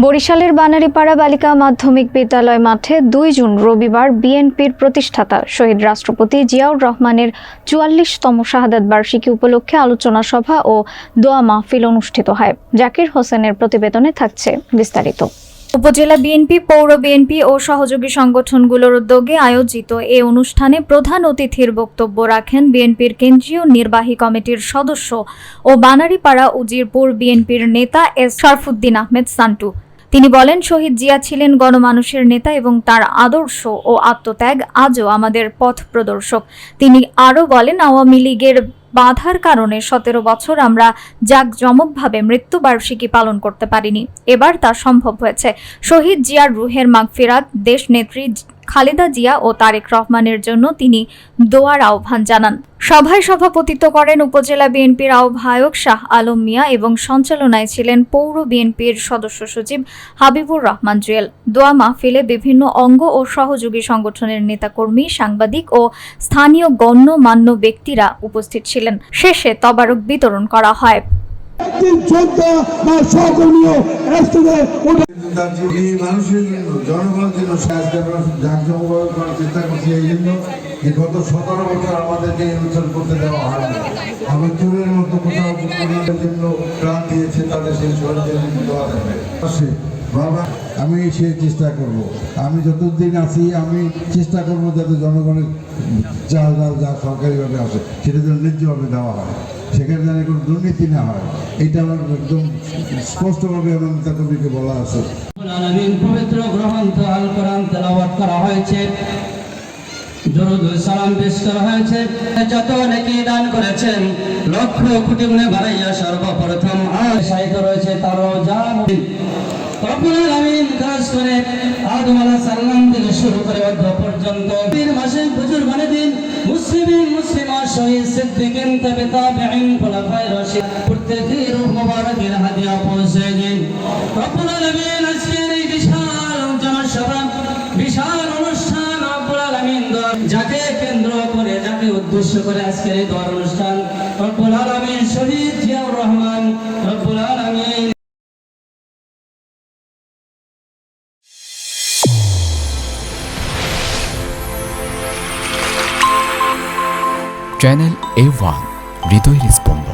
বরিশালের বানারীপাড়া বালিকা মাধ্যমিক বিদ্যালয় মাঠে ২ জুন রবিবার বিএনপির প্রতিষ্ঠাতা শহীদ রাষ্ট্রপতি জিয়াউর রহমানের ৪৪তম শাহাদাত বার্ষিকী উপলক্ষে আলোচনা সভা ও দোয়া মাহফিল অনুষ্ঠিত হয়। জাকির হোসেনের প্রতিবেদনে থাকছে বিস্তারিত। উপজেলা বিএনপি, পৌর বিএনপি ও সহযোগী সংগঠনগুলোর উদ্যোগে আয়োজিত এ অনুষ্ঠানে প্রধান অতিথির বক্তব্য রাখেন বিএনপির কেন্দ্রীয় নির্বাহী কমিটির সদস্য ও বানারীপাড়া উজিরপুর বিএনপির নেতা এস শরফুদ্দিন আহমেদ সান্টু। তিনি বলেন, শহীদ জিয়া ছিলেন গণমানুষের নেতা এবং তার আদর্শ ও আত্মত্যাগ আজও আমাদের পথ প্রদর্শক। তিনি আরও বলেন, আওয়ামী লীগের বাধার কারণে ১৭ বছর আমরা জাঁকজমকভাবে মৃত্যুবার্ষিকী পালন করতে পারিনি। এবার তা সম্ভব হয়েছে। শহীদ জিয়ার রুহের মাগফিরাত, দেশ নেত্রী খালেদা জিয়া ও তারেক রহমানের জন্য তিনি দোয়ার আহ্বান জানান। সভায় সভাপতিত্ব করেন উপজেলা বিএনপির আহ্বায়ক শাহ আলম মিয়া এবং সঞ্চালনায় ছিলেন পৌর বিএনপির সদস্য সচিব হাবিবুর রহমান জুয়েল। দোয়া মাহফিলে বিভিন্ন অঙ্গ ও সহযোগী সংগঠনের নেতাকর্মী, সাংবাদিক ও স্থানীয় গণ্যমান্য ব্যক্তিরা উপস্থিত ছিলেন। শেষে তবারক বিতরণ করা হয়। গত ১৭ বছর আমাদেরকে নির্বাচন করতে দেওয়া হয় না। আমি চোরের মতো কোথাও জন্য প্রাণ দিয়েছে, তাদের সেই শরীরের দেওয়া যাবে। বাবা, আমি সেই চেষ্টা করব। আমি যতদিন আছি আমি চেষ্টা করব যাতে জনগণের যা সরকারিভাবে আসে সেটা যেন ন্যায্যভাবে দেওয়া হয়, সেখানে যেন কোনো দুর্নীতি না হয়। এটা আমার একদম স্পষ্টভাবে আমার নেতাকর্মীকে বলা আছে। পবিত্র গ্রন্থ আল কোরআন তেলাওয়াত করা হয়েছে, দরুদ ও সালাম পেশ করা হয়েছে। যত নেকি দান করেছেন লক্ষ কোটি গুণে বাড়াইয়া সর্বপ্রথম সাহিত্য রয়েছে তার রওজা মুবিন। রব্বুল আলামিন খাস করে আদম আলাইহিস সালাম থেকে শুরু করে অদ্য পর্যন্ত পীর মাসে বুজুর্গানে দিন মুসলিমা শহীদ সিদ্দিকিন তাবে তাবেঈন খোলাফায়ে রাশিদ প্রত্যেকের রূহ মুবারকের হাদিয়া পৌঁছে দিন। রব্বুল আলামিন আজকের এই বিশাল জনসভা, বিশাল অনুষ্ঠান রব্বুল আলামিন যাকে কেন্দ্র করে, যাকে উদ্দেশ্য করে আজকের এই দোয়ার অনুষ্ঠান, রব্বুল আলামিন শহীদ জিয়াউর রহমান, রব্বুল আলামিন। চ্যানেল A1 হৃদয়ের স্পন্দন।